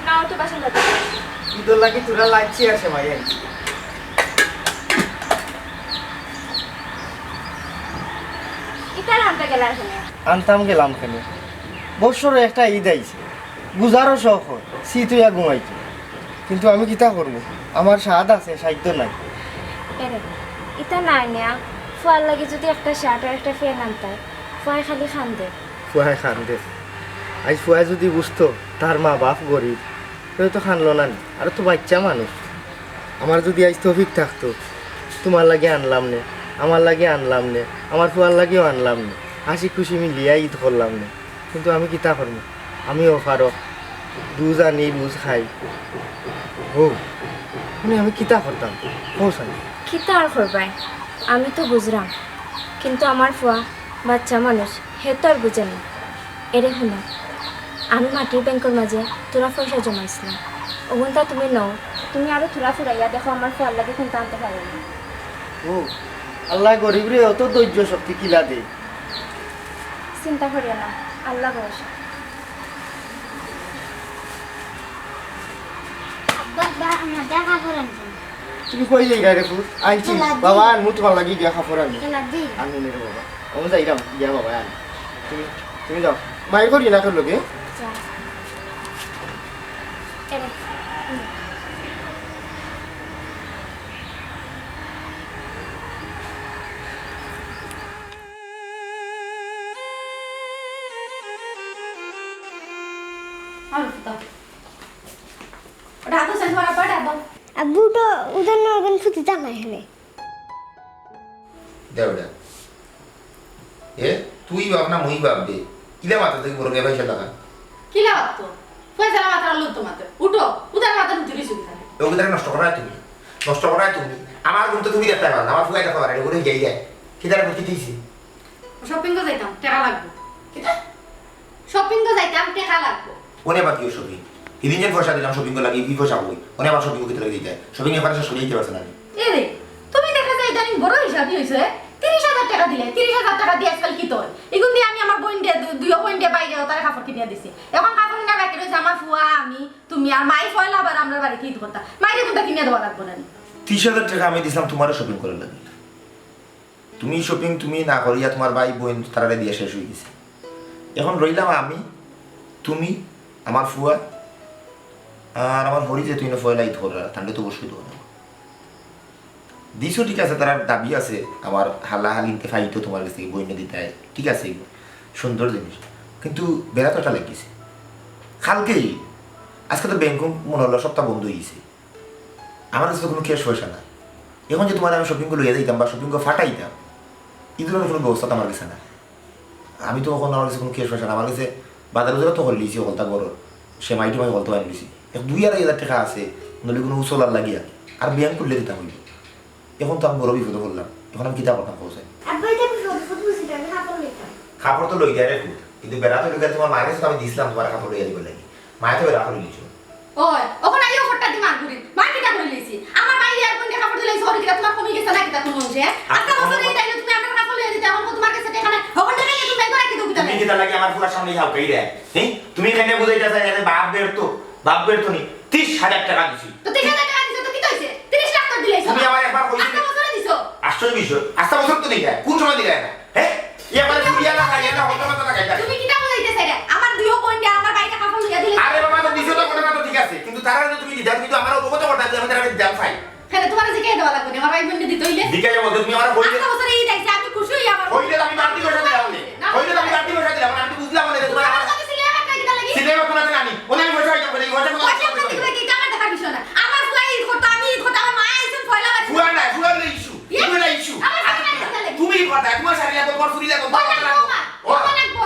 না তো বাসন দাও ঈদের লাগি তোরা লাইছি আসে ভাই ইতার হামটা গেলা আসলে আনতাম গেলাম কেন বছরে একটা ঈদ আইছে গুজারও শখ হয় শীত হইয়া ঘুমাইতো কিন্তু আমি কিতা করবো আমার স্বাদ আছে সাহিত্য নাই এরে ইতা নাই না ফুয়ার লাগে যদি একটা শার্ট আর একটা ফ্যান আনতায় ফুয়াই খালি খান দে ফুয়াই খান দে আজ ফুয়াই যদি বুঝতো তার মা বাপ গরিব তো খানলো না আর তো বাচ্চা মানুষ আমার যদি আজ তৌফিক থাকতো তোমার লাগে আনলাম নে আমার লাগে আনলাম নে আমার ফুয়ার লাগেও আনলাম নে হাসি খুশি মিলিয়া ঈদ করলাম নে কিন্তু আমি কিতা করবো আমিও ফারক বুঝ আনি বুঝ খাই ও মানে আমি কিতা করতাম পৌঁছাই কিতা আর করবাই আমি তো বুঝলাম কিন্তু আমার ফুয়া বাচ্চা মানুষ হে তো আর বুঝে না এরে শুনো আমি মাটির ব্যাংকের মাঝে তোরা পয়সা জমাইছিলাম ওগুনটা তুমি নাও তুমি আরো তোরা ফুরাইয়া দেখো আমার ফুয়ার লাগে কিন্তু আনতে পারো না ও আল্লাহ গরিব রে অত ধৈর্য শক্তি কিলা দে চিন্তা করিও না আল্লাহ ভরসা তুমি কই যাই রে ফুট আনছি বাবা আনমু তোমার লাগি গিয়া খাফর আনি আনমু রে বাবা আমি যাইরাম গিয়া বাবা আনি তুমি তুমি যাও মায়ের করি না তোর লগে যা এরে আব্বু তো উদান নগন ফুটি জানা হেলে দেওডা এ তুই বাপ না মুই বাপ দে কিলা মাথা থেকে বড় গেবাই লাগা কিলা বাতো ফয়সালা মাথা লুত তোমাতে উঠো উদার মাথা নুতুরি সুবিধা ওগুলা নষ্ট করা তুমি আমার গুণ তো তুমি দেখতে পারো আমার ফুয়াই দেখা পারে ওরে যাই যায় কিদার বুঝি দিছি শপিং গো যাইতাম টাকা লাগবে কিটা শপিং গো যাইতাম টাকা লাগবে ওনে বাকি শপিং ইদিন যে পয়সা দিলাম শপিং লাগি কি পয়সা বই ওনে আবার শপিং কিতে লাগি যায় শপিং এর পাশে সরিয়ে দিতে পারছ না এ রে তুমি দেখা যায় ইদানিং বড় হিসাবই হইছে ৩০,০০০ টাকা দিলে ৩০,০০০ টাকা দিয়ে আজকাল কি তোর এগুন দিয়ে আমি আমার বোন দিয়ে দুই বোন দিয়ে বাইরে তার কাপড় কিনে দিছি এখন কাপড় না বাকি রয়েছে আমার ফুয়া আমি তুমি আর মাই ফয়লা আবার আমরা বাড়ি কি করতা মাইরে কোনটা কিনে দেওয়া লাগবে না ৩০,০০০ টাকা আমি দিছিলাম তোমারও শপিং করার লাগি তুমি শপিং তুমি না করিয়া তোমার ভাই বোন তারারে দিয়ে শেষ হয়ে গেছে এখন রইলাম আমি তুমি আমার ফুয়া আর আমার হরি যে তুই না ফয়লাই ধরা ঠান্ডা তো বসে ধরা দিছো ঠিক আছে তার দাবি আছে আমার হালা হালিনতে ফাইতো তোমার কাছে বইনে দিতে হয় ঠিক আছে সুন্দর জিনিস কিন্তু বেড়াতটা লাগিয়েছে কালকেই আজকে তো ব্যাংক মনে হলো সপ্তাহ বন্ধ হয়ে গেছে আমার কাছে তো কোনো ক্যাশ পয়সা না এখন যে তোমার আমি শপিং করে লইয়া দিতাম বা শপিং করে ফাটাইতাম ঈদের কোনো ব্যবস্থা তো আমার কাছে না আমি তো এখন আমার কাছে কোনো ক্যাশ পয়সা না আমার কাছে বাজারে তো হল লিছি হলতা করো সে মাইটি মাই হলতে আনি লিছি ২,৫০০ টাকা আছে নইলে কোনো উচলার লাগিয়া আর ব্যায়াম করলে দিতাম হইব এখন তো আমি বড় বিপদে পড়লাম এখন আমি কিতা করতাম পৌঁছাই আব্বু এটা ফুট বুঝিটা আমি হাপড় লইতাম কাপড় তো লই দেয় রে খুব কিন্তু বেড়া তো লইয়া তোমার মায়ের কাছে তো আমি দিছিলাম তোমার কাপড় লইয়া দিবার লাগি মায়ে তো বেড়া করে লিছো ওই ওখানে আইও ফটটা দি মার করি মার কিটা করে লইছি আমার বাইরে আর কোন কাপড় দিলাই সরি কিটা তোমার কমে গেছে না কিটা কোন মনছে আজকে বছর এই তাইলে তুমি আমার কাপড় লইয়া দিতে এখন তোমার কাছে টাকা নাই ওখানে টাকা তুমি বের করে রাখি দাও কিটা তুমি কিতা লাগি আমার পুরা সামনে হাউ কই রে হ্যাঁ তুমি কেন বুঝাইতাছ এর বাপ বের তো নি ৩০,০০০ টাকা দিছি তো ৩০,০০০ টাকা দিছো তো কি কইছে ৩০ লাখ টাকা দিলাইছো তুমি আমার একবার কইছো আজকে বছরে দিছো আশ্চর্য বিষয় আস্তা বছর তো নেই যায় কোন সময় দিলে না হ্যাঁ ই আমার দুনিয়া না লাগে না হতো না লাগে তুমি কিটা বুঝাইতেছ রে আমার দুইও পয়েন্ট আমার বাইরে কাপড় লইয়া দিলে আরে বাবা তো দিছো তো ঘটনা তো ঠিক আছে কিন্তু তারা যদি তুমি দিদার কিন্তু আমার অবগত করতে যে আমি তারা দাম পাই কেন তোমার জিকে দেওয়া লাগবে না আমার ভাই বোনকে দিতে হইলে দিকে যাবো তুমি আমার হইলে আজকে বছরে এই দেখছি আমি খুশি হই আমার হইলে আমি বাড়তি পয়সা দিলাম হইলে আমি বাড়তি পয়সা দিলাম আমি বুঝলাম না তোমার আমার কাছে সিলেবা টাকা কিটা লাগি সিলেবা কোন আছে জানি ওনে আমি পয়সা হইছে বলে পয়সা কোন পয়সা আপনি দিবে কি আমার দেখা বিষয় না আমার ফুলাই কথা আমি কথা আমার মা আইছেন ফয়লা বাড়ি ফুয়া না ফুয়া না ইস্যু তুমি না ইস্যু আমার সাথে নাই কথা লাগি তুমি কথা তোমার শাড়ি লাগো তোমার চুরি লাগো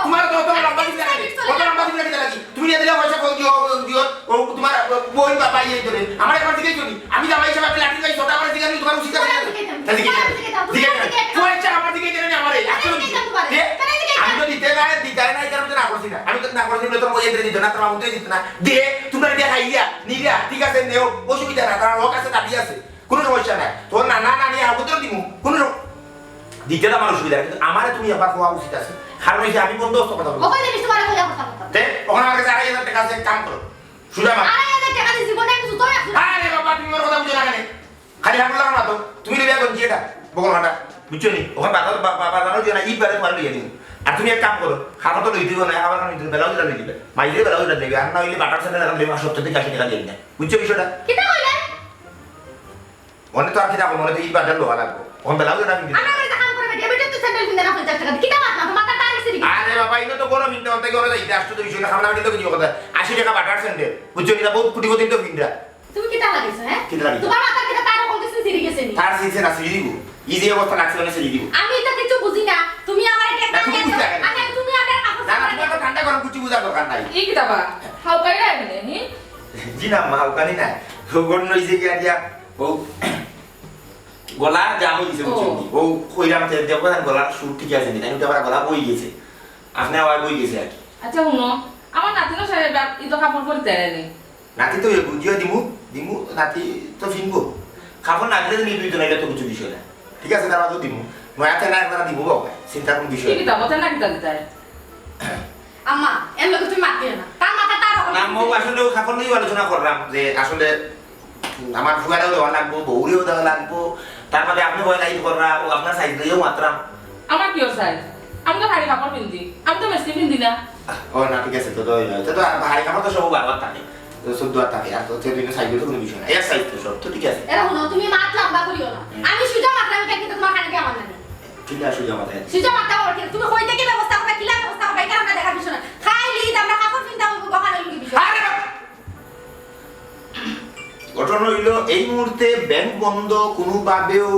তোমার তো তোমার লম্বা দিতে লাগে কত লম্বা দিতে লাগে তুমি নিয়ে দিলে পয়সা কই দিও দিও ও তোমার বই বাবা এই ধরে আমার একবার দিকে চলি আমি জামাই হিসেবে আপনি লাঠি গাই ছোট আমার দিকে আমি তোমার উচিত আছে দিকে পয়সা আমার দিকে দেন আমার এই আমি তো দিতে না এই কারণে না করছি না আমি তো না করছি তো মই এন্ট্রি দিত না তোমার মধ্যে দিত না দে তোমরা দিয়ে খাইয়া নিয়া ঠিক আছে নেও অসুবিধা না তার লোক আছে দাবি আছে কোনো সমস্যা নাই তোর না না না নিয়ে আবুতর দিমু কোনো দিতে আমার অসুবিধা কিন্তু আমারে তুমি একবার খাওয়া উচিত আছে কারণ এই যে আমি বন্ধ কথা বলবো ওখানে জিনিস তোমার কইয়া কথা বলতাম দে ওখানে আমার কাছে ২,৫০০ টাকা আছে কাম করো সুজা মা 2,500 টাকা দিয়ে জীবনে আমি জুতো রাখছি আরে বাবা তুমি আমার কথা বুঝো না কেন খালি হাঁটু লাগা না তো তুমি লেবিয়া করছি এটা বগল হাঁটা বুঝছো নি ওখানে বাজারও দিয়ে না ঈদ বারে পরে লিয়ে দিন আর তুমি এক কাম করো খাতা তো লই দিও না আবার আমি বেলাও দিলা লই দিবে মাইলে বেলাও দিলা দিবে আর না হইলে বাটার সাথে লাগাম দেবে 70 থেকে 80 টাকা দিয়ে দিবে বুঝছো বিষয়টা কিটা কইলে মনে তো আর কি থাকো মনে তো ঈদ বাজার লোহা লাগবো ওখানে বেলাও দিলা আমি আমরা করে কাম করে বেটি বেটি তো স্যান্ডেল কিনে না 50 টাকা কিটা মাথা তো মাথা টাইছে দিবি আরে বাবা ইনো তো গরম ইনতে অন্তে করে যাইতে আসতো তো বিষয়টা খামনা দিতে কিছু কথা 80 টাকা বাটার সেন্টার বুঝছো এটা বহুত কোটি কোটি তো কিনরা তুমি কিটা লাগাইছো হ্যাঁ কিটা লাগাইছো? তোমার মাথা কিটা তার কোন কিছু সিরি গেছে নি তার সিসে না সিরি দিব ইজি অবস্থা লাগছে না সিরি দিব আমি তো কিছু বুঝি না তুমি আমার এটা না, তুমি বুঝতে পারো না। আরে তুমি আমার কাপড় না না তোমার তো ঠান্ডা গরম কিছু বুঝার দরকার নাই এই কি দাবা হাউ কাই রে মানে নি জি না মা ওখানে না গন নইছে কি আদিয়া ও গলা জাম হইছে বুঝছো ও কইরাম তে দেখো না গলা সুর ঠিক আছে নি তাই তো আবার গলা বই গেছে আপনি আবার বই গেছে আর কি আচ্ছা শুনো আমার নাতিনো সাহেব ইতো কাপড় পরে দেয় নি নাতি তো বুঝিও দিমু দিমু নাতি তো ফিনবো খাবার না দিলে নিবি তো না এটা তো কিছু বিষয় না ঠিক আছে তারা তো দিমু নয়াতে না একবার দিব বাবা চিন্তা কোন বিষয় কি কি দাবা না কি দাই আম্মা এর লোক তুমি মারতে না তার মাথা তার না মো আসলে খাবার নিয়ে আলোচনা করলাম যে আসলে আমার ফুয়ারাও দেওয়া লাগবো বউরেও দেওয়া লাগবো তারপরে আপনি ভয় লাইট করা ও আপনার সাইজ দিয়েও মাত্রাম আমার কি সাইজ আমি তো হাড়ি কাপড় পিন্দি আমি তো মেসি পিন্দি না ও না ঠিক আছে তো তো ভারী কাপড় তো সব বারবার থাকে তো 14 আর থাকে আর তো সেদিন সাইজ তো কোনো বিষয় না এক সাইজ তো সব তো ঠিক আছে এরা হলো তুমি মাত লম্বা করিও না আমি সুজা মাত্রা আমি কিন্তু তোমার কানে আমার না ঠিক আছে সুজা মাথায় সুজা মাত্রা ওর তুমি কই থেকে ব্যবস্থা করবে কিলা ব্যবস্থা করবে এটা আমরা দেখার বিষয় না খাইলি আমরা কাপড় কিনতে হবে গহনা লুকি বিষয় আরে বাবা! ঘটনা হইল এই মুহূর্তে ব্যাংক বন্ধ কোনোভাবেও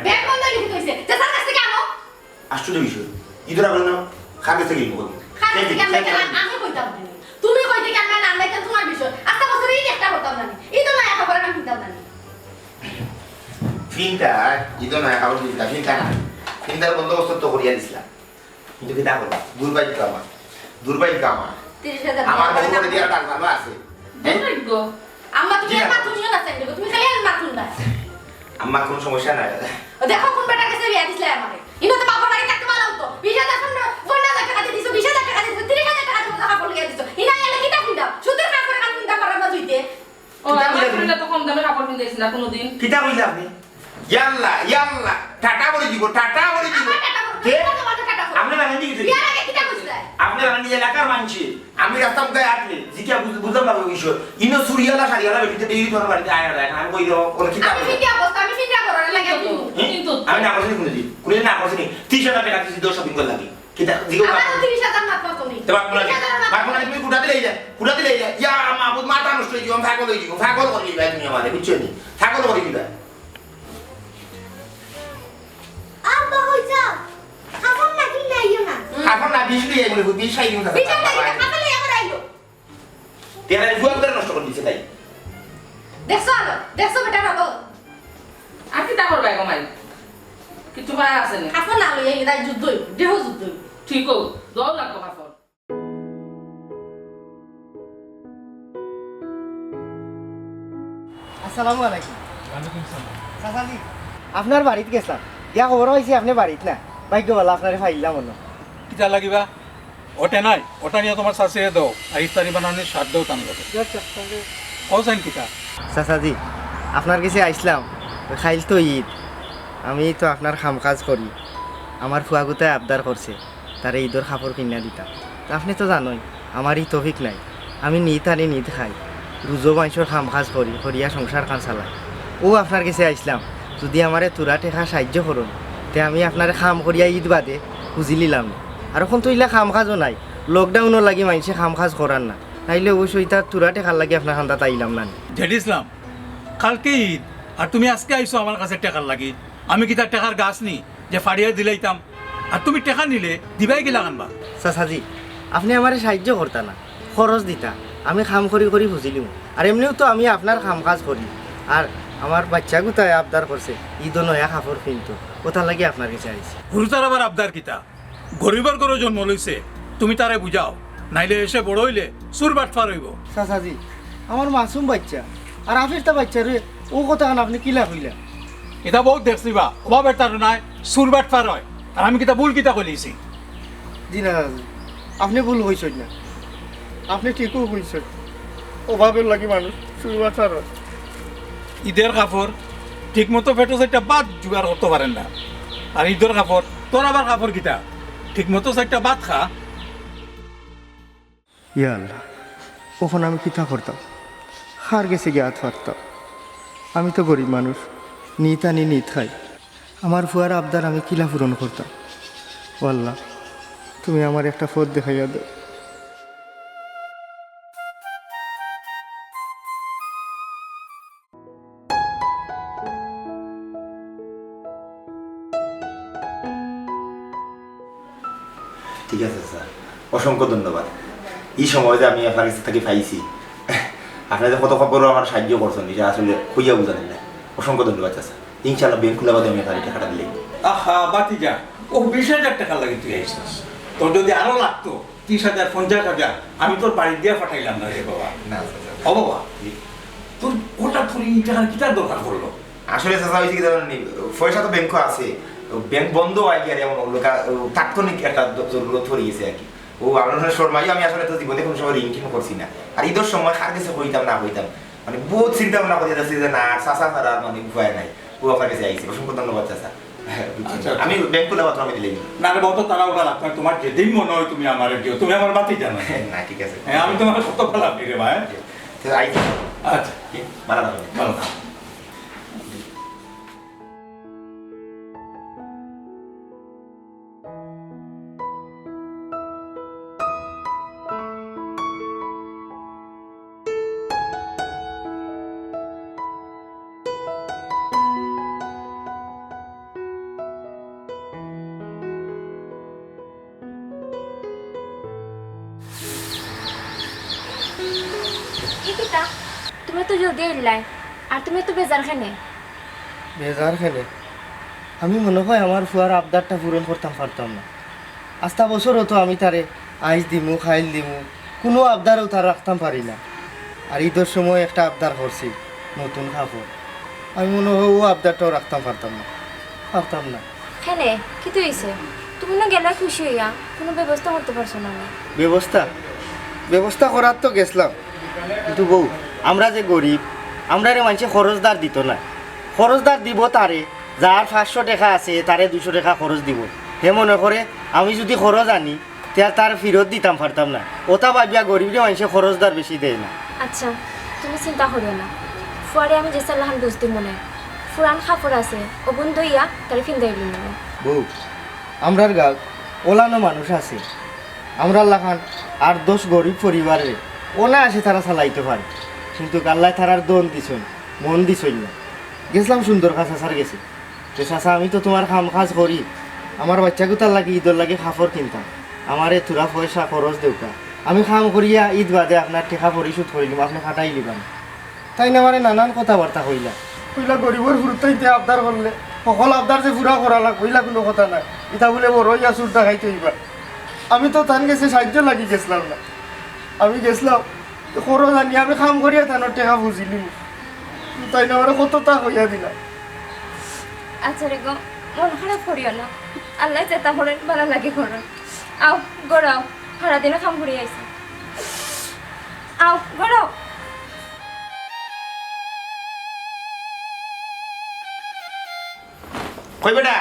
ব্যাগ বন্ধ লিখে কইছে যে স্যার কাছে কেন আশ্চর্য বিষয় ইদরা বলেন খার কাছে গেল খালি কেন আমি কইতাম না তুমি কই থেকে আমরা নাম লাইতে তোমার বিষয় আজকে বছর এই একটা করতাম না এই তো না একা করে আমি কিনতাম না ফিনটা ইদো না খাবার দিতা ফিনটা না ফিনটার বন্দোবস্ত তো করিয়া দিছিলাম কিন্তু কি দেখো দুর্ভাগ্য আমার 30,000 আমার বউ করে দিয়া টাকা ভালো আছে দেখ গো আম্মা তুমি আর মাথুনিও না চাইলে তুমি খালি আর মাথুন না আমার কোনো সমস্যা নাই দেখো কোন বেটা কাছে বিয়া দিছলে আমারে ইনো তো বাবা বাড়ি থাকতে ভালো হতো 20,000 টাকা দিয়ে দিছো 20,000 টাকা দিয়ে 30,000 টাকা দিয়ে কাপড় লিয়ে দিছো ইনা এলে কি তা কিনদাও সুদের কাপড় কান কিনদা করার না জুইতে ও আমার ফ্রেন্ড তো কম দামে কাপড় পিন্দিস না কোনোদিন কিটা কইলা আপনি ইয়াল্লা টাটা বলে দিব কে আপনি না নিয়ে গেছেন বিয়ার আগে কি তা কইছলে আপনি রান্না নিয়ে এলাকার মানছি আমি রাস্তা মুখে আটলে জিকে বুঝতে পারবো বিষয় ইনো সুরিয়ালা সারিয়ালা বেটিতে দেরি তোমার বাড়িতে আয়া দেয় আমি কই দাও কোন কি আমি ফিন্ডিয়া অবস্থা আমি ফিন্ডিয়া করার লাগে কিন্তু আমি না করছি কোনদিন না করছি 30,000 টাকা দিছি 10 শপিং করলাম কিটা জিগো আমার 30,000 মাত্র তো নেই তো বাকুনা তুমি কুটা দিলে ইয়া মাহবুব মাথা নষ্ট হয়ে যাবে ছাগল করে দিবা তুমি আমারে বুঝছো নি ছাগল করে দিবা আব্বা হইছা খাবার না কিনা আইও না এখন না বিজলি এগুলো বিশাই দিন কথা বিচার দেই কাপড় লই আমার আইলো তেরা ফুয়াল করে নষ্ট করে দিছে তাই দেখছো বেটা বাবা আর কি তা করবে কমাই কিছু পায় আছে না কাপড় না লই এই রাই যুদ্ধ দেহ যুদ্ধ ঠিক ও দাও লাগবো কাপড় আসসালামু আলাইকুম চাচাজি আপনার বাড়িতে গেছিলাম ইয়া খবর হয়েছে আপনি বাড়িতে না ভাগ্য ভালো আপনারে ফাইলাম মনে কিটা লাগিবা ওটা নাই ওটা নিয়ে তোমার শাশুড়ি দাও আর ইফতারি বানানোর স্বাদ দাও টান করে ও সাইন কিটা চাচাজি আপনার কাছে আইসলাম খাইল তো ঈদ আমি তো আপনার কাম কাজ করি আমার ফুয়াগুতায় আবদার করছে তার ঈদের কাপড় কিনা দিতাম তা আপনি তো জানোই আমার এই তফিক নাই আমি নিত আনি নিত খাই রুজো মাংসর কাম কাজ করি করিয়া সংসার কান চালাই ও আপনার কাছে আইসলাম যদি আমারে তুরা টেকা সাহায্য করুন তে আমি আপনার কাম করিয়া ঈদ বাদে খুঁজি নিলাম না আর এখন তো ইলা কাম কাজও নাই লকডাউনও লাগি মানুষে কাম কাজ করার না তাইলে অবশ্যই তার তুরা টেকার লাগি আপনার খান্দা তাইলাম না জেড ইসলাম কালকে ঈদ আর তুমি আজকে আইসো আমার কাছে টাকার লাগি আমি কি তার টাকার গাছ নি যে ফাড়িয়ে দিলাইতাম আর তুমি টাকা নিলে দিবাই গেলা আনবা চাচাজি আপনি আমারে সাহায্য করতা না খরচ দিতা আমি কাম করি করি বুঝিলিম আর এমনিও তো আমি আপনার কাম কাজ করি আর আমার বাচ্চাগুতায় আবদার করছে ঈদও নয়া কাপড় কিনতো কোথা লাগে আপনার কাছে আইছি গুরুতার আবার আবদার কিতা গরিবের ঘরে জন্ম লইছে তুমি তারে বুঝাও নাইলে এসে বড় হইলে সুর বাট ফার হইব চাচাজি আমার মাসুম বাচ্চা আর আফিরটা বাচ্চা রে ও কথা আপনি কিলা কইলা এটা বহুত দেখছি বা অভাবের তার নাই সুর বাট ফার হয় আর আমি কিতা ভুল কিতা কইলিছি জি না চাচাজি আপনি ভুল হয়েছেন না আপনি ঠিকও হয়েছেন অভাবের লাগি মানুষ শুরুয়া ছাড় ঈদের কাপড় ঠিক মতো ফেটো চারটা বাদ জোগাড় করতে পারেন না আর ঈদের কাপড় তোর আবার কাপড় কিটা ঠিক মতো চারটা বাদ খা। ইয়া আল্লাহ, কখন আমি কিতা করতাম, হার গেছে গিয়ে হাত পারতাম। আমি তো গরিব মানুষ, নিত আনি নিত খাই। আমার ফুয়ার আবদার আমি কিলা পূরণ করতাম। ও আল্লাহ, তুমি আমার একটা পথ দেখাইয়া দাও। ঠিক আছে স্যার, অসংখ্য ধন্যবাদ। এই সময় যে আমি আপনার কাছে থেকে পাইছি, আপনাদের কত খবরও আমার সাহায্য করছেন, এটা আসলে খুঁজে বুঝালেন না। অসংখ্য ধন্যবাদ স্যার। ইনশাআল্লাহ ব্যাংক খুলে বাদে আমি আপনার টাকাটা দিলে। আহা বাতি যা, ও 20,000 টাকা লাগে তুই আইসিস। তোর যদি আরো লাগতো 30,000 50,000 আমি তোর বাড়ি দিয়ে পাঠাইলাম না রে বাবা। না স্যার, ও বাবা, তোর হঠাৎ করে এই টাকার কিটার দরকার পড়লো? আসলে চাচা হয়েছে কি জানেন, পয়সা তো ব্যাংকও আছে, ব্যাংক বন্ধ হয় কি আর এমন তাৎক্ষণিক একটা জরুরত পড়ে গেছে আর কি। ও আপনার শর্মাই আমি আসলে তো জীবনে কোনো সময় ঋণ কিনো করছি না। আর ঈদের সময় কার কাছে হইতাম না হইতাম, মানে বহুত চিন্তা ভাবনা করে যাচ্ছি যে না চাচা ছাড়া মানে উপায় নাই। ও আপনার কাছে আইসি, অসংখ্য ধন্যবাদ চাচা। আচ্ছা, আমি ব্যাংক খুলে মাত্র আমি দিলেই না রে বাবা, তো তারা ওরা লাগতো না। তোমার যেদিন মনে হয় তুমি আমার দিও, তুমি আমার বাতি জানো। না ঠিক আছে, হ্যাঁ, আমি তোমার কত ভালো আপনি রে ভাই। আইসি আচ্ছা, ভালো থাকবেন। ভালো থাক। ইকিতা তুমি তো জলদি এলাই আর তুমি তো বেজার খানে। বেজার খেলে আমি মনে হয় আমার ফুয়ার আবদারটা পূরণ করতাম পারতাম না। আস্তা বছরও তো আমি তারে আইস দিমু খাইল দিমু, কোনো আবদারও তার রাখতাম পারি না। আর ঈদের সময় একটা আবদার করছি নতুন কাপড়, আমি মনে হয় ও আবদারটাও রাখতাম পারতাম না। খানে কি তো হয়েছে? তুমি না গেলে খুশি হইয়া কোনো ব্যবস্থা করতে পারছো না। ব্যবস্থা করার তো গেছিলাম, কিন্তু বউ আমরা যে গরিব, আমরা রে মানুষে খরচদার দিত না। খরচদার দিব তারে, যার 500 টাকা আছে তারে 200 টাকা খরচ দিব। হে মনে করে আমি যদি খরচ আনি তার ফেরত দিতাম পারতাম না। ওটা ভাবিয়া গরিব রে মানুষে খরচদার বেশি দেয় না। আচ্ছা তুমি চিন্তা করিও না, ফুয়ারে আমি যে চাল্লাহান বুঝতে মনে ফুরান কাপড় আছে ওগুন দইয়া তার ফিন্দাই দিল মনে। বউ আমরার গাঁও ওলানো মানুষ আছে, আমরা লাখান 8-10 গরিব পরিবারে ওনা আসে তারা চালাইতে পারে, কিন্তু আল্লাহ তারার দন দিছন মন দিছই না। গেছিলাম সুন্দর কাছা সার গেছি, তো চাচা আমি তো তোমার কাম কাজ করি, আমার বাচ্চাগুতার লাগে ঈদের লাগে কাপড় কিনতাম, আমার থোড়া পয়সা খরচ দেউকা, আমি কাম করিয়া ঈদ বাদে আপনার টেকা পরিশোধ করিলাম, আপনি খাটাই লিবান। তাই না আমার নানান কথাবার্তা কইলা গরিবর ফুরতাইতে আবদার করলে সকল আবদার যে পুরা করা কইলা কোনো কথা নাই। ইটা বলে বড় ইয়া চুরটা খাইতে হইবা। আমি তো তান গেছে সাহায্য লাগি গেছিলাম না, আমি গেছিলাম খরচ আনি আমি কাম করিয়া তানোর টেকা বুঝিলি, তাই না আমার কতটা হইয়া দিলা। আচ্ছা রে গো, মন খারাপ করিও না, আল্লাহ চেতা করেন ভালো লাগে করো। আও গড়াও, সারাদিনে কাম করি আইসি। আও গড়াও। কই বেটা,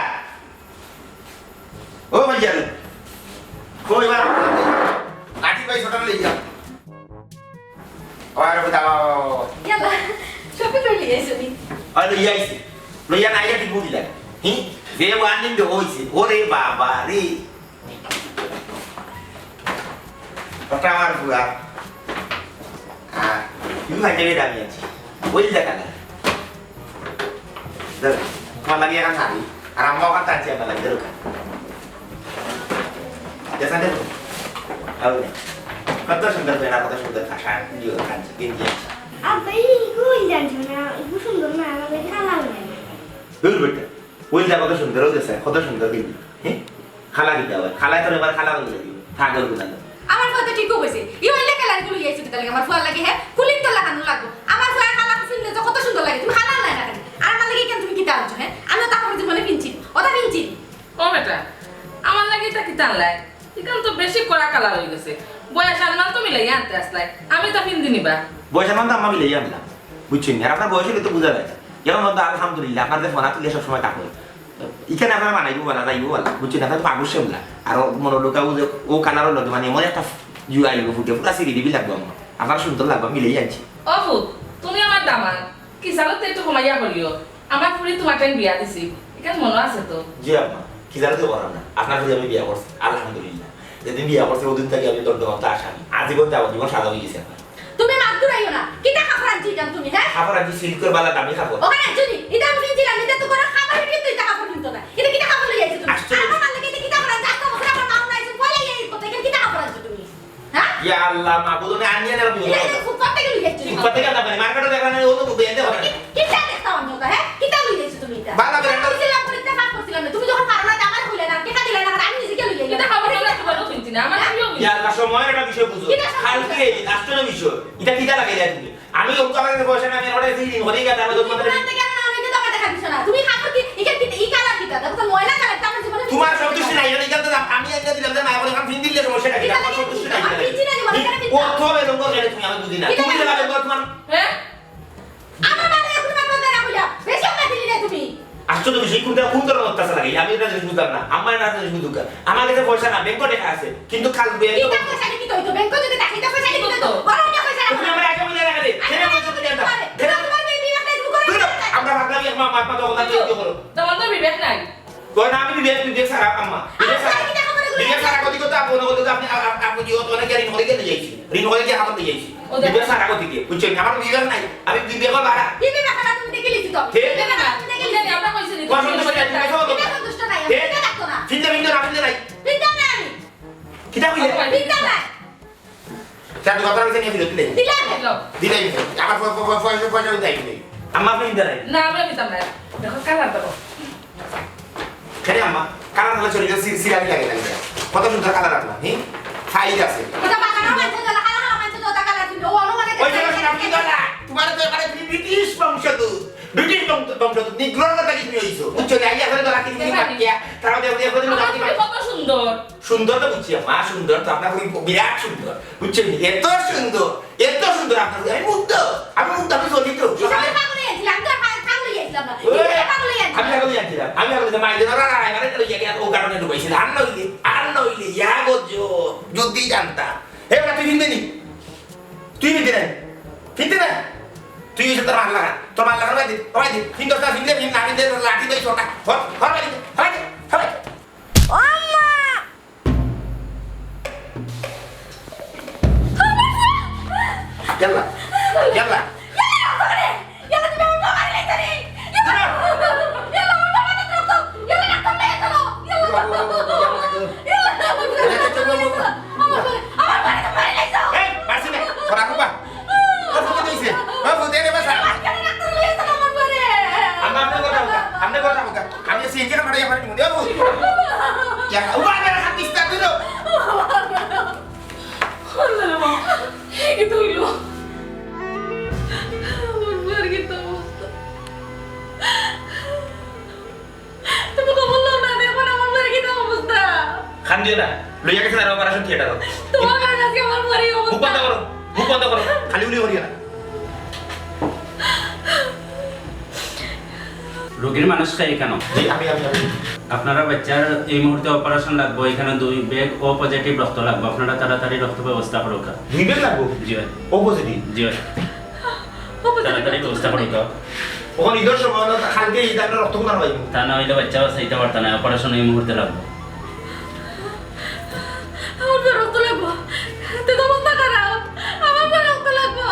ও ভাই যাবে কই বা লাঠি পাই ছোটা লই যা। আর বেটা ইয়ালা শপিং করে নিয়ে এসো নি। আর লইয়াইছি, লইয়া না আইয়া ঠিক বুঝি লাগে। হি যে ওয়ার্নিং দে হইছে, ওরে বাবা রে ওটা আমার বুয়া। ইউ ভাই যাবে দামি আছে ওই দেখা না দের তোমার লাগে এখন শাড়ি আর আমরা ওখান টানছি আমার লাগে দেরো দেখান দেবো কত সুন্দর পেনা, কত সুন্দর ভাষা ভিডিও কাটছে গেঞ্জি আব্বাই কই জানছো না, খুব সুন্দর না আমাদের খালা লাগে। বুঝল বেটা ওইটা কত সুন্দর হয়েছে, কত সুন্দর গেঞ্জি। হ্যাঁ খালা দিতে হবে, খালায় তোর এবার খালা বলে দিবি থাকল গুলা আমার কথা ঠিক কইছে ই হইলে কালার গুলো ইয়াইছে দিতে লাগে আমার ফুয়ার লাগে হে কুলিন তো লাগানো লাগবো আমার ফুয়ার কালা ফিনলে তো কত সুন্দর লাগে তুমি খালা নাই না কেন আর আমার লাগে কেন তুমি কি টানছো হ্যাঁ আমি তো তারপরে জীবনে পিনছি ওটা পিনছি ও বেটা, আমার লাগে এটা কি টানলাই? এখান তো বেশি কড়া কালার হয়ে গেছে। বয়স আর মান তো মিলাই আনতে আসলাই, আমি তো পিন দিনিবা। বয়সের মধ্যে আম্মা মিলেই আনলাম বুঝছেন আর আপনার বয়স হলে তো বোঝা যায় এখন মধ্যে আলহামদুলিল্লাহ আপনার যে ফোনা তুলে সবসময় থাকো এখানে আপনার মানাইবো বলা যাইবো বলা বুঝছেন আপনার পাগল সেমলা আর মনোলোকাও যে ও কালারও লাগে মানে এমন একটা ইউ আইব ফুটে পুরা সিঁড়ি দিবি লাগবো আমার আপনার সুন্দর লাগবো মিলেই আনছি ও ফুট তুমি আমার দামান কি চালত একটু কমাইয়া করিও আমার ফুরি তোমার টাইম বিয়া দিছি এখানে মনে আছে তো জি আম্মা কি জানো তো করার না আপনার যদি আমি বিয়া করছি আলহামদুলিল্লাহ যেদিন বিয়া করছি ওদিন থেকে আমি তোর দোকান আসামি আজীবন যাবো জীবন সাদা হয়ে গেছে আপনার তুমি মাত দূরাইও না কিটা খাবার আনছি এটা তুমি হ্যাঁ খাবার আজকে সিল্কের বালা দামি খাবো ওখানে আনছি এটা আমি কিনছিলাম এটা তো কোনো খাবার কিন্তু এটা খাবার কিনতো না এটা কিটা খাবার লই আইছো তুমি আশ্চর্য। আমার মাল লাগে কিটা খাবার আনছি আজকে বছর আমার মাও নাইছো বলে এই কথা এটা কিটা খাবার আনছো তুমি হ্যাঁ ইয়া আল্লাহ মাবুদনে আনিয়ে না এটা ফুটপাত থেকে লই আইছো ফুটপাত থেকে না মার্কেটে দেখলাম ও তো বেঁধে হবে না কিটা দেখতাম আমি ওটা হ্যাঁ কিটা লই আইছো তুমি এটা বালা বেরোনো। কইছিলাম পরীক্ষা পাস করছিলাম না তুমি যখন পারো না আমার কইলে না টাকা দিলে না আমি নিজে লই আইলাম এটা খাবার হলে একটু ভালো শুনছি না আমার প্রিয় ইয়া আল্লাহ সময়ের একটা বিষয় বুঝো কিটা সময়? কালকে আশ্চর্য বিষয় এটা কিটা লাগে যায় তুমি আমি ও তো আমাদের বসে না আমি ওটা দিন হয়ে গেছে আমি তোমাদের তুমি খাবার কি এখানে কি এই কালার কিটা দেখো তো ময়লা কালার আমার জীবনে তোমার সন্তুষ্টি নাই এটা এখান থেকে আমি একটা দিলাম যে না বলে আমি ফিন দিলে সমস্যা নাই আমার সন্তুষ্টি নাই আমি চিনি না বলে কেন ও তো এরকম করে তুমি আমি বুঝি না তুমি লাগাবে তোমার হ্যাঁ আমার মানে এখন মাথা দেনা কইলা বেশি আমরা দিলি না তুমি আশ্চর্য বিষয় কোনটা কোন ধরনের অত্যাচার লাগে আমি এটা জিনিস বুঝলাম না আমার না জিনিস বুঝুক আমার কাছে পয়সা না ব্যাংকে টাকা আছে কিন্তু কাল ব্যাংক কিটা পয়সা কি তো হইতো ব্যাংক যদি টাকা দিতে পয়সা কি তো বড় না পয়সা তুমি আমার একা মিলে রাখা দে ছেলে পয়সা দিয়ে দাও তোমার বেবি একটা তুমি করে আমরা ভাবলাম এক মা মা তো ওখানে কি করো তোমার তো বিবেক নাই কই না আমি বিবেক সারা আম্মা বিবেক সারা কত কত আপনি বলতে আপনি আপনি জিও তো অনেক ঋণ হয়ে গেলে যাইছি ঋণ হয়ে গিয়ে আমার দিয়ে যাইছি বিবেক সারা কত দিয়ে বুঝছেন আমার বিবেক নাই আমি বিবেক বাড়া বিবি বাবা তুমি দেখে লিখি তো ঠিক। বিবি বাবা তুমি দেখে লিখি আমরা কইছি নি কোন সন্তুষ্ট নাই তুমি সব এটা সন্তুষ্ট নাই ঠিক। এটা দেখতো না চিন্তা বিন্দু না চিন্তা নাই বিন্দা না আমি কিটা কইলে বিন্দা না চার কথা হইছে নিয়ে ফিরত দিলে দিলাম দিলাই আমার পয়সা পয়সা দেই নাই আম্মা আপনি চিন্তা নাই না আমরা নিতাম না দেখো কালার দেখো খেলে আম্মা কালার হলে চলে গেছে সিরিয়ালি লাগে লাগে কত সুন্দর কালার রাখলাম হ্যাঁ ফাইল আছে এটা বাগানো মানছে তো লাগানো মানছে তো টাকা লাগছে ও অনুমানে ওই যে আপনি দলা তোমার তো এবারে ব্রিটিশ বংশদূত ব্রিটিশ বংশদূত নিগ্রোর কথা কি তুমি হইছো বুঝছো না আইয়া করে দলা কিনি মাটিয়া তারা দেব দেব দেব আমার ফুরি কত সুন্দর সুন্দর তো বুঝছি মা সুন্দর তো আপনার বিরাট সুন্দর বুঝছেন এত সুন্দর আপনার আমি মুগ্ধ আমি চলিত সবাই পাগল হয়েছিলাম তো পাগল হয়েছিলাম না পাগল আমি আগে জানছিলাম আমি আগে মাইদের ওরা এবারে তো ইয়া ও কারণে ঢুকাইছিল আর নইলে ইয়া গজো যদি জানতাম এবার তুই ফিরবে নি তুই ফিরতে না ফিরতে না তুই এসে তোর মাল লাগা ভাই দি ফিন দশটা ফিনলে ফিন না ফিনলে লাঠি দেই ছোটা হর ভাই ভাই Yalla. Yalla. يلا تبي اقول لك عليه تاني يلا يلا ما تتركوا يلا نحكم ليه يلا Eh, masih nih. Orang apa? Apa itu isi? Apa itu ini masa? Amne kota bukan. Kami sihir pada yang paling muda bu. Ya, ubah ada hati start dulu. itu lu benar gitu tapi kamu lo nanti apa nama kita Musta Kan dia lah. Lu ya kesana operasi theater. তোমার কাছে আজকে আমার বাড়ি Bukan অবস্থা tak koro. Bukan tak koro. Kali uli hori na. রোগীর মানুষটা এখানে Ji, ami. আপনারা বাচ্চার এই মুহূর্তে অপারেশন লাগবে এখানে 2 ব্যাগ ও পজিটিভ রক্ত লাগবে আপনারা তাড়াতাড়ি রক্ত ব্যবস্থা করুক Dui bel lagu. জি ভাই Opposite. জি ভাই তাড়াতাড়ি ব্যবস্থা করুক Pokok idor semua na halge idan rokto kunar bayi. তা না হইলে বাচ্চা বাঁচাইতে পারত না অপারেশন এই মুহূর্তে লাগবে আমার বের রক্ত লাগবো তে তো অবস্থা খারাপ আমার বের রক্ত লাগবো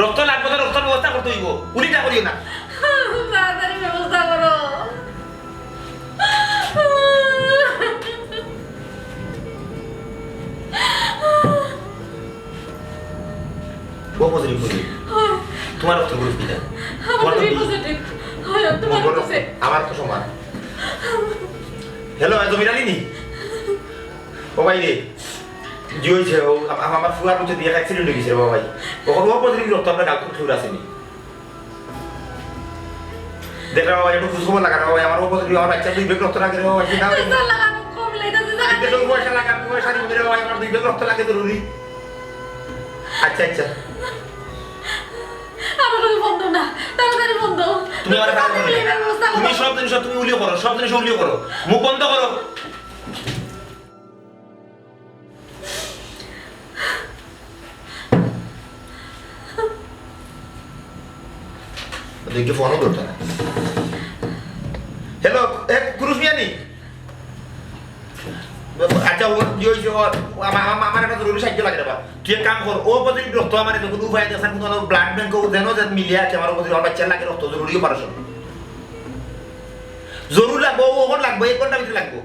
Rokto lagu ta rokto ব্যবস্থা করতে হইব। উলিটা করিও না। তাড়াতাড়ি ব্যবস্থা করো Opposite করি। তোমার রক্ত গ্রুপ কিটা? আমার বি পজিটিভ হয় তোমার কাছে আমার তো সমান। হ্যালো জমির আলী নি? ও ভাই রে জি হয়েছে ও আমার ফুয়ার মধ্যে দিয়ে অ্যাক্সিডেন্ট হয়ে গেছে বাবা ভাই কখন ও পজিটিভ রক্ত আমরা ডাক্তার খেয়ে আসেনি দেখলাম বাবা একটু খুশখবর লাগানো বাবা আমার ও পজিটিভ আমার বাচ্চা দুই বেগ রক্ত লাগে রে বাবা না পয়সা লাগানো কম লাইতাছে জায়গা পয়সা লাগানো পয়সা দিবে রে বাবা আমার দুই বেগ রক্ত লাগে জরুরি আচ্ছা তাড়াতাড়ি বন্ধ তুমি আমার কাজ তাড়াতাড়ি এটার ব্যবস্থা করো। তুমি সব জিনিস তুমি উলিও করো, সব জিনিস উলিও করো, মুখ বন্ধ করো। দেখি ফোনও ধরতো না। হ্যালো, কুরুশ মিয়ানি। আচ্ছা ও কি হইছে, আমার একটা জরুরি সাহায্য লাগে বাবা। তুই এক কাম কর, ও পজিটিভ রক্ত আমার এত কোনো উপায় দেখছেন, কোনো ব্লাড ব্যাংক ও যেন যে মিলিয়ে আছে আমার পজিটিভ, আমার বাচ্চার লাগে রক্ত জরুরি অপারেশন। জরুরি লাগবো, ও ওখানে লাগবো, 1 ঘন্টার ভিতরে লাগবো।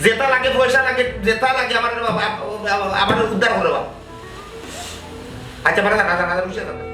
যেটা লাগে পয়সা লাগে, যেটা লাগে আমার উদ্ধার করে বাবা। আচ্ছা মানে জানা বুঝে যাবে।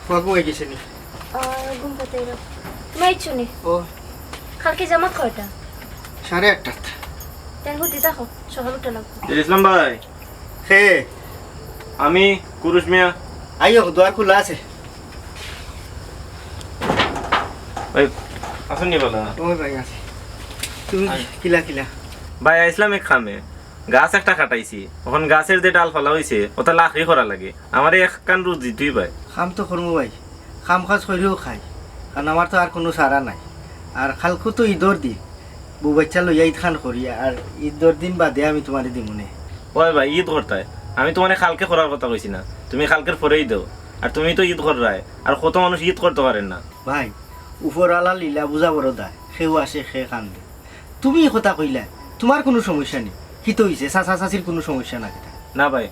ফুয়া ঘুমাই গেছে নি? ঘুম পাতে এলো তুমি আইছো নি? ও কালকে জামা কয়টা? 8:30। তাই হুদি দেখো সকাল উঠে লাগবো। ইসলাম ভাই, হে আমি কুরুশ মিয়া। আইও, দোয়ার খোলা আছে। ভাই আসুননি বলা। ওই ভাই আছে। তুমি কিলা কিলা? ভাই আইসলাম এক খামে, গাছ একটা কাটাইছি, এখন গাছের যে ডাল ফালা হয়েছে ওটা লাখি করা লাগে, আমার এক কান রুজি তুই ভাই। খাম তো করবো ভাই, খাম কাজ করিও খাই, কারণ আমার তো আর কোনো সারা নাই। আর খালকু তো ঈদর দিন, বউ বাচ্চা লইয়া ঈদ খান করি, আর ঈদর দিন বাদে আমি তোমার দিমুনে। ওই ভাই ঈদ করতায়, আমি তোমার খালকে করার কথা কইছি না, তুমি খালকের পরেই দাও। আর তুমি তো ঈদ করায়, আর কত মানুষ ঈদ করতে পারেন না। ভাই উপরওয়ালা লীলা বুঝা বড় দায়, সেও আসে সে কান্দে। তুমি এই কথা কইলা, তোমার কোনো সমস্যা নেই, কি তো হইছে, চাচা চাচির কোনো সমস্যা না কিতা? না ভাই,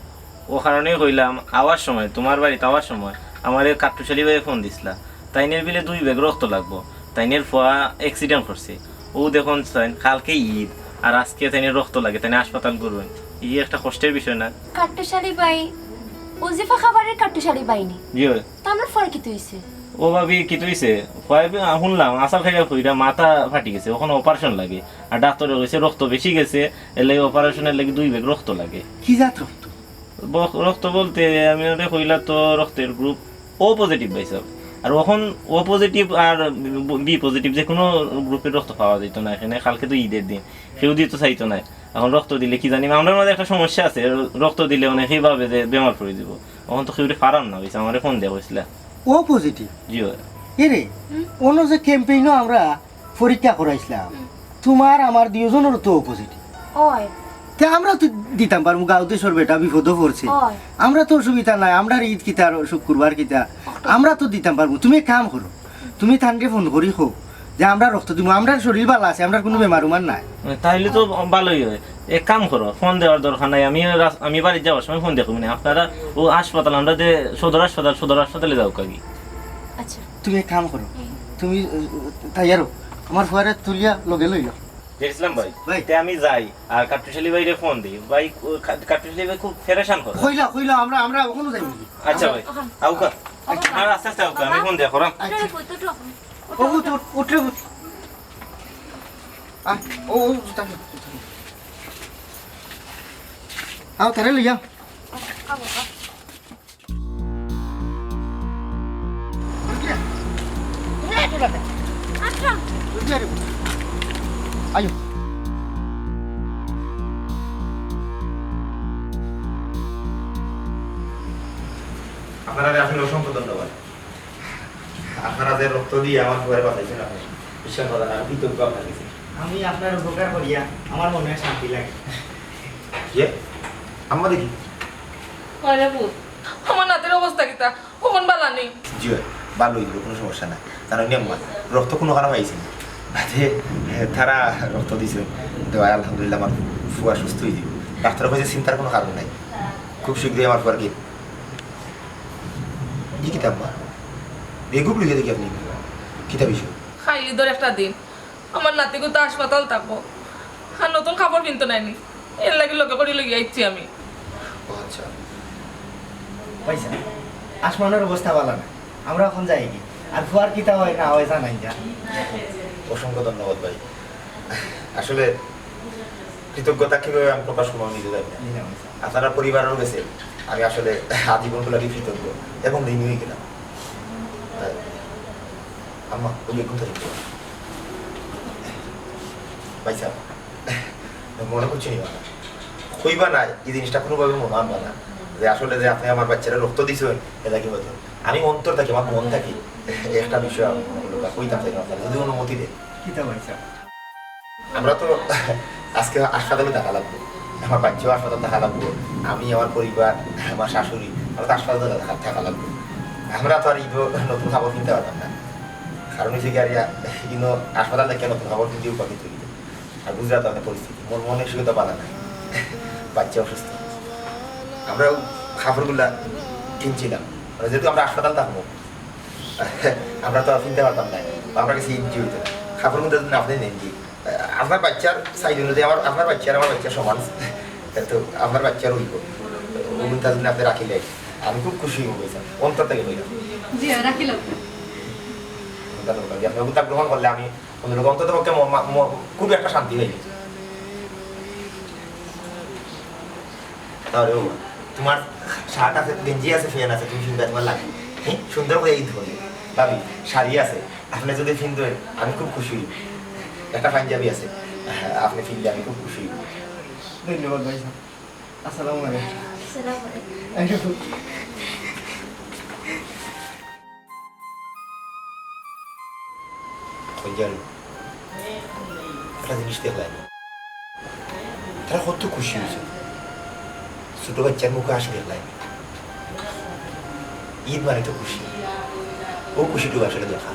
ও কারণেই কইলাম, আওয়ার সময় তোমার বাড়িতে আওয়ার সময় আমার এই কাট্টুশালী ভাই ফোন দিছিলা, তাইনের বিলে 2 ব্যাগ রক্ত লাগবো, তাইনের ফোয়া অ্যাক্সিডেন্ট করছে, ও দেখুন কালকে ঈদ আর আজকে তাইনের রক্ত লাগে, তাইনে হাসপাতাল করবেন, এই একটা কষ্টের বিষয় না? কাট্টুশালী বাই উজিফা খাবারের কাট্টুশালী বাইনি জি হয়। তা আমরা ফর কি তুইছে? ও ভাবি কি তুইছে, শুনলাম আসার খাইয়া কইরা মাথা ফাটি গেছে, ওখানে অপারেশন লাগে, আর ডাক্তারে কইছে রক্ত বেশি গেছে, এর লাগে অপারেশনের লাগে 2 ব্যাগ রক্ত লাগে। কি জাত রক্ত? রক্ত বলতে আমি ওটা কইলা তো রক্তের গ্রুপ ও পজিটিভ পাইছে, আর ওখন ও পজিটিভ আর বি পজিটিভ যে কোনো গ্রুপের রক্ত পাওয়া যেত না এখানে, কালকে তো ঈদের দিন, কেউ দিতে চাইতো না। এখন রক্ত দিলে কি জানি আমরা মধ্যে একটা সমস্যা আছে, রক্ত দিলে অনেকেই ভাবে যে বেমার পড়ে দিব, এখন তো কেউ ফারাম না হয়েছে, আমার ফোন দেওয়া হয়েছিল। ও পজিটিভ? জি হয়। এরে অন্য যে ক্যাম্পেইনও আমরা পরীক্ষা করাইছিলাম, তোমার আমার 2 জনের তো পজিটিভ। ওই তে আমরা তো দিতাম পারবো, গাঁও দেশের বেটা বিপদও পড়ছে, ওই আমরা তো অসুবিধা নাই, আমরা ঈদ কিতা শুক্রবার কিতা আমরা তো দিতাম পারবো। তুমি এক কাম করো, তুমি থানকে ফোন করি হোক যে আমরা রক্ত দিব, আমরা শরীর ভালো আছে, আমরা কোনো বেমার উমার নাই। তাইলে তো ভালোই হয়, এক কাম করো, ফোন দেওয়ার দরকার নাই, আমি বাড়ি যাওয়ার সময় ফোন দেখো, মানে আপনারা ও হাসপাতাল, আমরা যে সদর হাসপাতালে যাও কাকি। আচ্ছা তুমি এক কাম করো, তুমি তাইয়ারো আমার ফুয়ারে তুলিয়া লগে লইল। দেখছিলাম ভাই, ভাই। তে আমি যাই আর কাট্টুশালী ভাইরে ফোন দিই ভাই, কাট্টুশালী ভাই খুব ফেরেশান করে। কইলা কইলা আমরা আমরা ওখানে যাই নাকি? আচ্ছা ভাই, আউকা আর আস্তে আস্তে আউকা, আমি ফোন দিয়া করাম। আচ্ছা ও উঠে ও আও তারে লইয়া আচ্ছা আয়ো। আপনারা আসলে অসংখ্য ধন্যবাদ, আপনারা যে রক্ত দিয়ে আমার ঘরে বাঁচাইছেন, আপনি বিশ্বাস করেন আমি কৃতজ্ঞ আপনার কাছে। আমি আপনার উপকার করিয়া আমার মনে শান্তি লাগে। যে আমরা দেখি কয়রে বুঝ আমার নাতের অবস্থা কিতা কমন বালা নেই। জি ভালো হইল, কোনো সমস্যা নাই, কারণ নিয়ম রক্ত কোনো খারাপ পাইছে না, বাদে তারা রক্ত দিয়েছে, দেওয়ায় আলহামদুলিল্লাহ আমার ফুয়া সুস্থ হয়ে যাব। ডাক্তার কইছে চিন্তার কোনো কারণ নাই, খুব শীঘ্রই আমার ফুয়ার কি জি কিতাব মা বেগুপ লিখে দেখি আপনি কিতাব বিষয় খাইলি ধর একটা দিন আমার নাতিকে তো হাসপাতাল থাকবো আর নতুন খাবার কিনতে নাইনি এর লাগে লগে করে লগে আইছি আমি ও আচ্ছা পয়সা আসমানের অবস্থা ভালো না আমরা এখন যাই কি আর ফুয়ার কিতা হয় না হয় জানাই যা অসংখ্য ধন্যবাদ ভাই আসলে কৃতজ্ঞতা কিভাবে আমি প্রকাশ করবো আমি নিজে জানি না। আপনারা পরিবারও গেছে আমি আসলে আজীবন লাগি কৃতজ্ঞ এবং ঋণী হয়ে গেলাম আম্মা ওই কোনটা দেখতে ভাই সাহেব মনে করছি নি বানা হইবা না এই জিনিসটা কোনোভাবে মনে আনবা না যে আসলে যে আপনি আমার বাচ্চারা রক্ত দিয়েছেন এটা কি বলতো আমি অন্তর থাকি আমার মন থাকি একটা বিষয় কইতাম চাই আপনার যদি অনুমতি দেয় কিতা পয়সা আমরা তো আজকে হাসপাতালে দেখা লাগবো আমার বাচ্চাও হাসপাতাল দেখা লাগবো আমি আমার পরিবার আমার শাশুড়ি আমরা তো হাসপাতালে থাকা লাগবো আমরা তো আর ঈদ নতুন খাবার কিনতে পারতাম না কারণ হচ্ছে গাড়িয়া ইনো হাসপাতাল থেকে নতুন খাবার কিনতে উপাকিত হইল আর গুজরাট অনেক পরিস্থিতি মোর মনে সুবিধা পালা না বাচ্চা অসুস্থ আমরা খাবারগুলা কিনছিলাম মানে যেহেতু আমরা হাসপাতাল থাকবো আমরা তো আর কিনতে পারতাম না আমরা কাছে ইজি হইতো খাবার মধ্যে আপনি নেন কি আপনার বাচ্চার সাইড অনুযায়ী আমার বাচ্চার আমার বাচ্চার সমান তো আপনার বাচ্চার হইব ওগুলো তার জন্য আপনি রাখিলে আমি খুব খুশি হয়েছেন অন্তর থেকে হইলাম জি রাখিলাম আপনার উদ্যোগ গ্রহণ করলে আমি অন্তত অন্তত পক্ষে খুব একটা শান্তি হয়ে গেছে তাহলে তোমার শার্ট আছে গেঞ্জি আছে ফ্যান আছে তুমি সুন্দর তোমার লাগে হ্যাঁ সুন্দর করে ঈদ হবে ভাবি শাড়ি আছে আপনি যদি ফিনতেন আমি খুব খুশি হই একটা পাঞ্জাবি আছে আপনি ফিনলে আমি খুব খুশি হই ধন্যবাদ ভাই সাহেব আসসালামু আলাইকুম আসসালামু আলাইকুম। একটা জিনিস দেখলেন তারা কত খুশি হয়েছে ছোট বাচ্চার মুখে আসে দেখলেন ঈদ মানে তো খুশি ও খুশিটুকু আসলে দেখা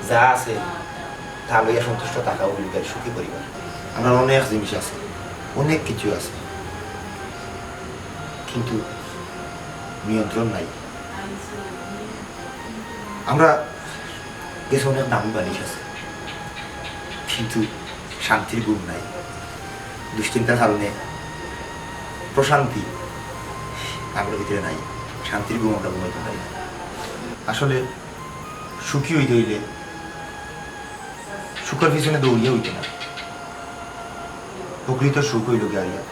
যা আছে তা লইয়া সন্তুষ্ট থাকাও পরিবার সুখী পরিবার আমার অনেক জিনিস আছে অনেক কিছু আছে কিন্তু নিয়ন্ত্রণ নাই আমরা দেশে অনেক দামি বালিশ আছে কিন্তু শান্তির গুণ নাই দুশ্চিন্তার কারণে প্রশান্তি আমার ভিতরে নাই শান্তির গুণ আমরা ঘুমাইতে পারি আসলে সুখী হইতে হইলে সুখের পিছনে দৌড়িয়ে হইতে না প্রকৃত সুখ হইল গাড়িয়া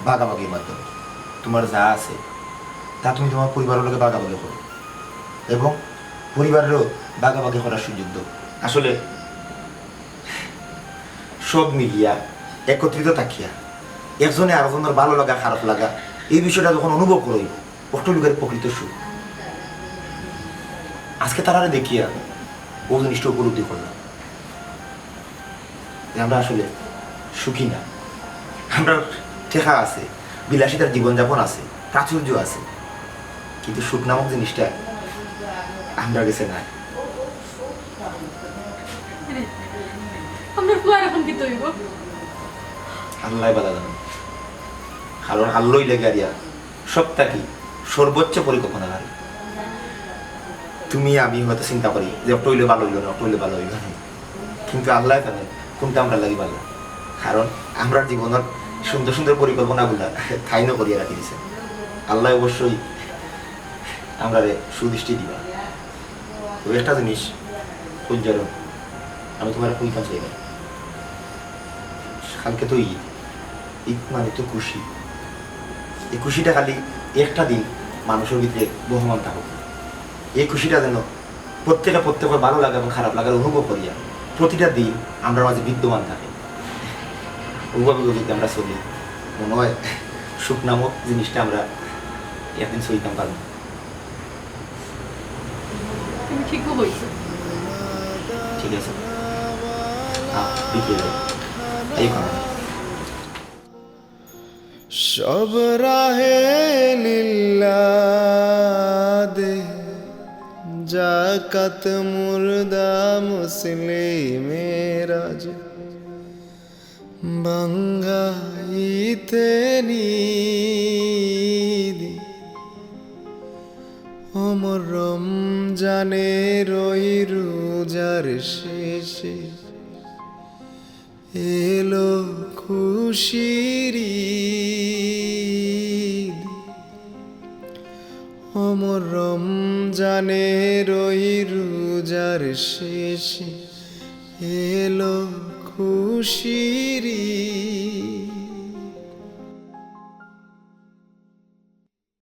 বাগাবাগির মাধ্যমে তোমার যা আছে তা তুমি তোমার পরিবারের লোকে বাগাবাগি করো এবং পরিবারেরও বাগাবাগি করার সুযোগ দাও আসলে সব মিলিয়া একত্রিত থাকিয়া একজনে আরেকজনের ভালো লাগা খারাপ লাগা এই বিষয়টা যখন অনুভব করই অষ্ট লোকের প্রকৃত সুখ আজকে তারা দেখিয়া ও জিনিসটা উপলব্ধি করলাম যে আমরা আসলে সুখী না আমরা ঠেকা আছে বিলাসিতার জীবনযাপন আছে প্রাচুর্য আছে কিন্তু সুখ নামক জিনিসটা আমরা গেছে না আমরা ফুয়ার এখন কি তৈব আল্লাহ বাধা জানেন কারণ আল্লাহই লেগে আরিয়া সবটা কি সর্বোচ্চ পরিকল্পনা গাড়ি তুমি আমি হয়তো চিন্তা করি যে অটো হইলে ভালো হইল না অটো হইলে ভালো হইল না কিন্তু আল্লাহ জানে কোনটা আমরা লাগি ভালো কারণ আমরা জীবনের সুন্দর সুন্দর পরিকল্পনাগুলা ঠাই না করিয়া রাখি দিছে আল্লাহ অবশ্যই আমরা সুদৃষ্টি দিবা ওই একটা জিনিস খুঁজল আমি তোমার কইতাম চাই না কালকে তো ঈদ ঈদ মানে তো খুশি এই খুশিটা খালি একটা দিন মানুষের ভিতরে বহমান থাকুক এই খুশিটা যেন প্রত্যেকের ভালো লাগে এবং খারাপ লাগার অনুভব করিয়া প্রতিটা দিন আমরা মাঝে বিদ্যমান থাকে ওভাবে যদি আমরা চলি মনে হয় সুখ নামক জিনিসটা আমরা একদিন সইতাম পারবো ঠিকও হয়েছে ঠিক আছে বিকেলে এই কথা সব রাহে লিল্লা দে জাকাত মুর্দা মুসলিমেরাজ বাঙ্গাইতে নিদি অমর রমজানের ওই রোজার শেষে এলো খুশির ঈদ। অমর রমজানের ওই রোজার শেষে এলো খুশির ঈদ।